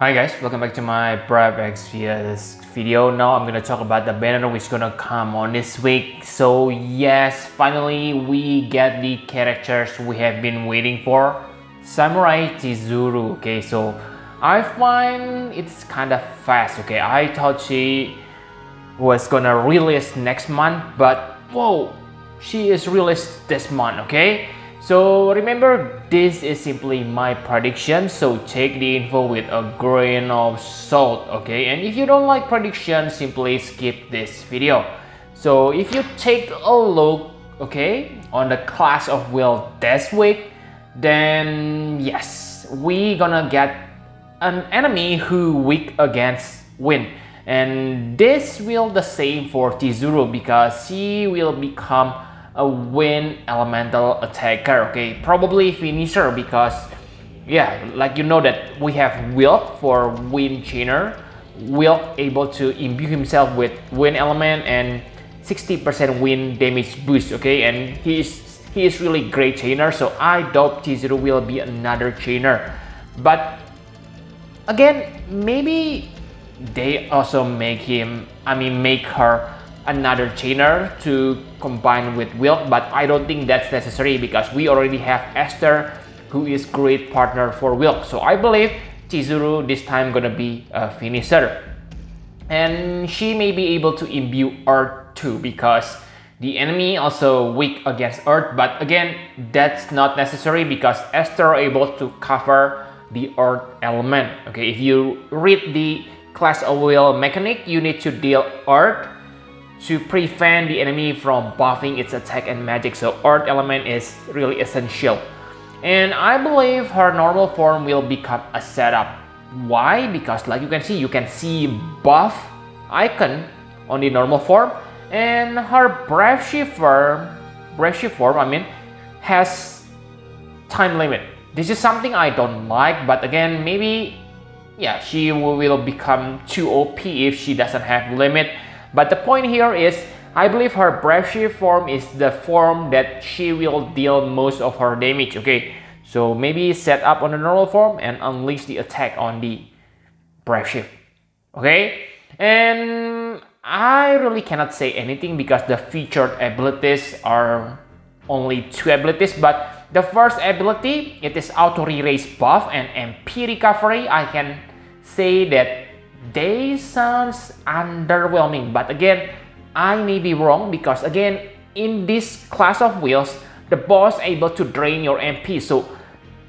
Hi guys, welcome back to my Brave X video. Now I'm gonna talk about the banner which is gonna come on this week. So yes, finally we get the characters we have been waiting for. Samurai Chizuru. Okay, so I find it's kind of fast. Okay, I thought she was gonna release next month, but whoa, she is released this month. Okay, so remember, this is simply my prediction, so take the info with a grain of salt. Okay, and if you don't like prediction, simply skip this video. So if you take a look, okay, on the class of will this week, then yes, we gonna get an enemy who weak against wind. And this will the same for Chizuru because she will become a wind elemental attacker. Okay, probably finisher because yeah, like you know that we have Wilk for wind chainer. Wilk able to imbue himself with wind element and 60% wind damage boost. Okay, and he is really great chainer, so I doubt Chizuru will be another chainer. But again, maybe they also make her another chainer to combine with Wilk, but I don't think that's necessary because we already have Esther, who is great partner for Wilk. So I believe Chizuru this time gonna be a finisher, and she may be able to imbue Earth too because the enemy also weak against Earth. But again, that's not necessary because Esther able to cover the Earth element. Okay, if you read the class of will mechanic, you need to deal Earth to prevent the enemy from buffing its attack and magic. So Earth element is really essential. And I believe her normal form will become a setup. Why? Because like you can see buff icon on the normal form, and her brave shift form has time limit. This is something I don't like, but again, maybe yeah, she will become too OP if she doesn't have limit. But the point here is, I believe her brave shift form is the form that she will deal most of her damage. Okay, so maybe set up on the normal form and unleash the attack on the brave shift. Okay, and I really cannot say anything because the featured abilities are only 2 abilities. But the first ability, it is auto re-raise buff and MP recovery. I can say that they sounds underwhelming, but again, I may be wrong because again, in this class of wheels, the boss able to drain your MP, so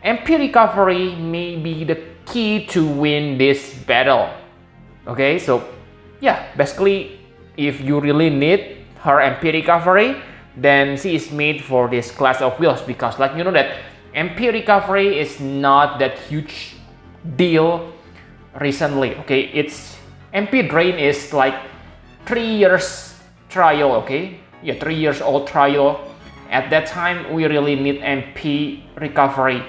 MP recovery may be the key to win this battle. Okay, so yeah, basically, if you really need her MP recovery, then she is made for this class of wheels because like you know that MP recovery is not that huge deal recently. Okay, its MP drain is like 3 years trial. Okay, yeah, 3 years old trial. At that time we really need MP recovery,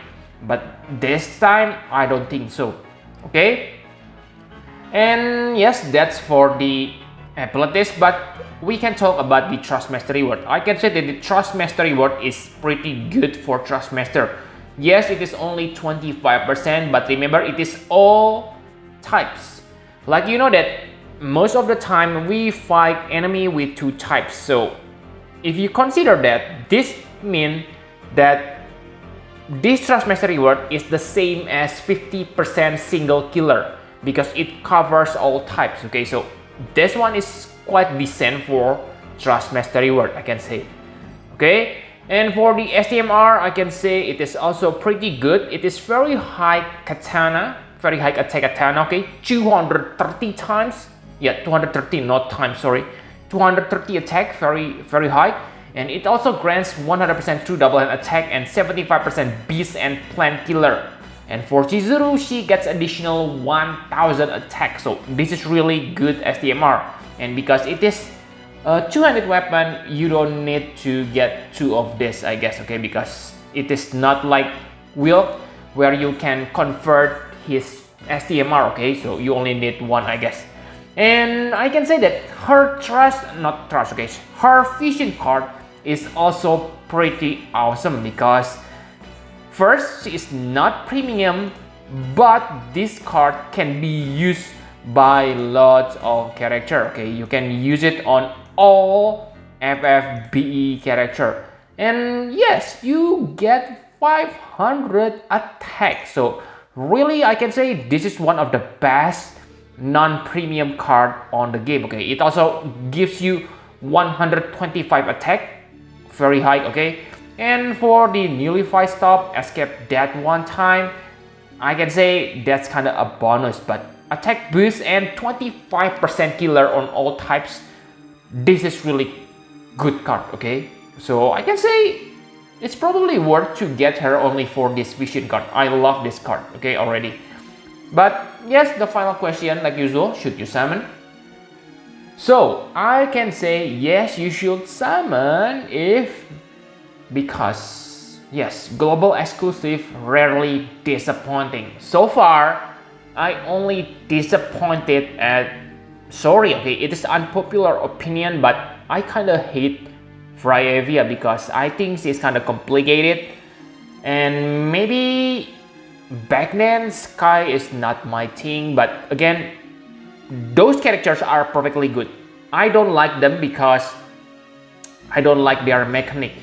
but this time I don't think so. Okay, and yes, that's for the abilities, but we can talk about the Trust Master reward. I can say that the Trust Master reward is pretty good for Trust Master. Yes, it is only 25%, but remember, it is all types. Like you know that most of the time we fight enemy with 2 types. So if you consider that, this means that this Trust Master reward is the same as 50% single killer because it covers all types. Okay, so this one is quite decent for Trust Master reward, I can say. Okay, and for the STMR, I can say it is also pretty good. It is very high katana, very high attack katana. Okay, 230 times. Yeah, 230, not times, sorry. 230 attack, very high. And it also grants 100% true double hand attack and 75% beast and plant killer. And for Chizuru, she gets additional 1000 attack. So this is really good STMR. And because it is a 2-handed weapon, you don't need to get 2 of this, I guess. Okay, because it is not like Wilk where you can convert his STMR. Okay, so you only need 1, I guess. And I can say that her her vision card is also pretty awesome because first, she is not premium but this card can be used by lots of character. Okay, you can use it on all FFBE character, and yes, you get 500 attack. So really, I can say this is one of the best non-premium card on the game. Okay, it also gives you 125 attack, very high. Okay, and for the nullify stop, escape death one time, I can say that's kind of a bonus, but attack boost and 25% killer on all types, this is really good card. Okay, so I can say it's probably worth to get her only for this vision card. I love this card, okay, already. But yes, the final question, like usual, should you summon? So I can say yes, you should summon because yes, global exclusive rarely disappointing. So far, I only disappointed at, sorry, okay, it is unpopular opinion, but I kind of hate Fryevia because I think she's kind of complicated, and maybe back then Sky is not my thing, but again, those characters are perfectly good. I don't like them because I don't like their mechanic.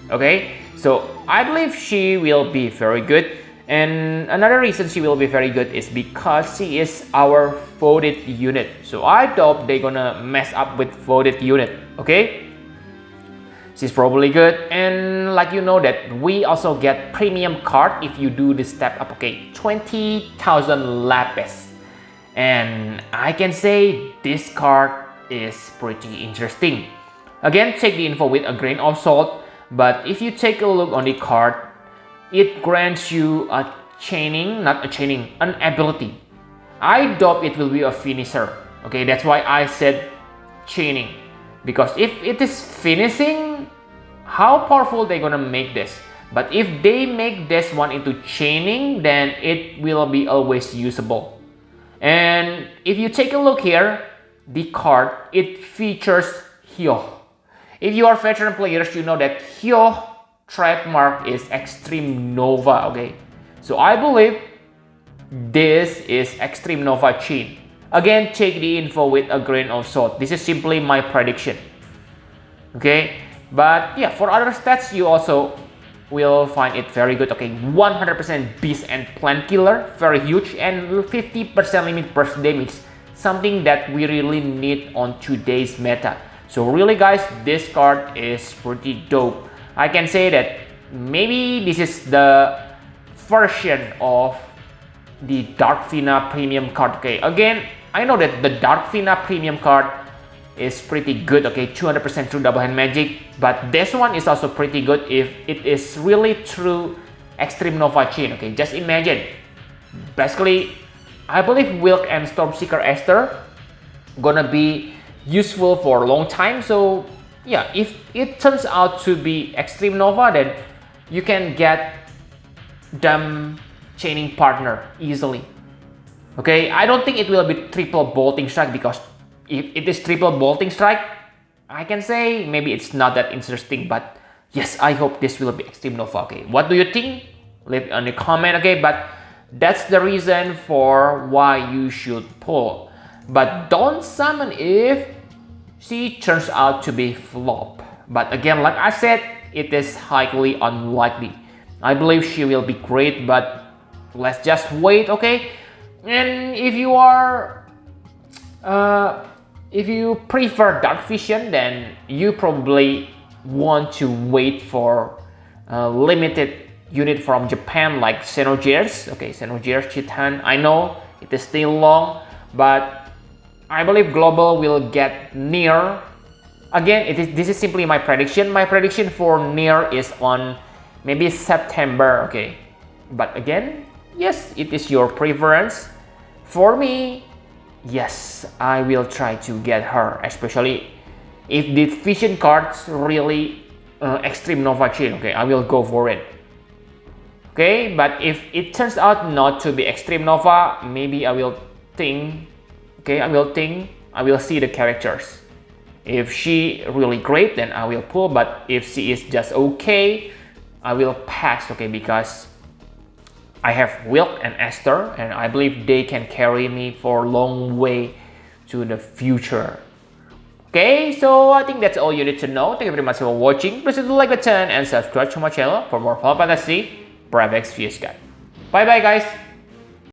Okay, so I believe she will be very good, and another reason she will be very good is because she is our voted unit. So I doubt they're gonna mess up with voted unit. Okay, she's probably good, and like you know that we also get premium card if you do the step up. Okay, 20,000 lapis, and I can say this card is pretty interesting. Again, take the info with a grain of salt, but if you take a look on the card, it grants you a chaining, not a chaining, an ability. I doubt it will be a finisher. Okay, that's why I said chaining, because if it is finishing, how powerful they gonna make this? But if they make this one into chaining, then it will be always usable. And if you take a look here, the card, it features Hyo. If you are veteran players, you know that Hyo trademark is Extreme Nova. Okay, so I believe this is Extreme Nova chain. Again, take the info with a grain of salt. This is simply my prediction. Okay, but yeah, for other stats, you also will find it very good. Okay, 100% beast and plant killer, very huge, and 50% limit burst damage, something that we really need on today's meta. So really guys, this card is pretty dope. I can say that maybe this is the version of the Dark Fina premium card. Okay, again, I know that the Dark Fina premium card is pretty good. Okay, 200% true double hand magic, but this one is also pretty good if it is really true Extreme Nova chain. Okay, just imagine, basically I believe Wilk and Stormseeker Esther gonna be useful for a long time. So yeah, if it turns out to be Extreme Nova, then you can get them chaining partner easily. Okay, I don't think it will be triple bolting strike, because if it is triple bolting strike, I can say maybe it's not that interesting. But yes, I hope this will be Extreme Nova. Okay, what do you think? Leave in the comment. Okay, but that's the reason for why you should pull. But don't summon if she turns out to be flop. But again, like I said, it is highly unlikely. I believe she will be great, but let's just wait. Okay, and if you are if you prefer dark vision, then you probably want to wait for a limited unit from Japan like Xenogears. Okay, Xenogears Chitan. I know it is still long, but I believe global will get near. Again, this is simply my prediction. My prediction for near is on maybe September. Okay, but again, yes, it is your preference. For me, yes, I will try to get her, especially if the vision cards really Extreme Nova chain. Okay, I will go for it. Okay, but if it turns out not to be Extreme Nova, maybe I will think. Okay, I will see the characters. If she really great, then I will pull. But if she is just okay, I will pass. Okay, because I have Wilk and Esther, and I believe they can carry me for a long way to the future. Okay, so I think that's all you need to know. Thank you very much for watching. Please hit the like button and subscribe to my channel for more Final Fantasy Brave Exvius guide. Bye bye guys.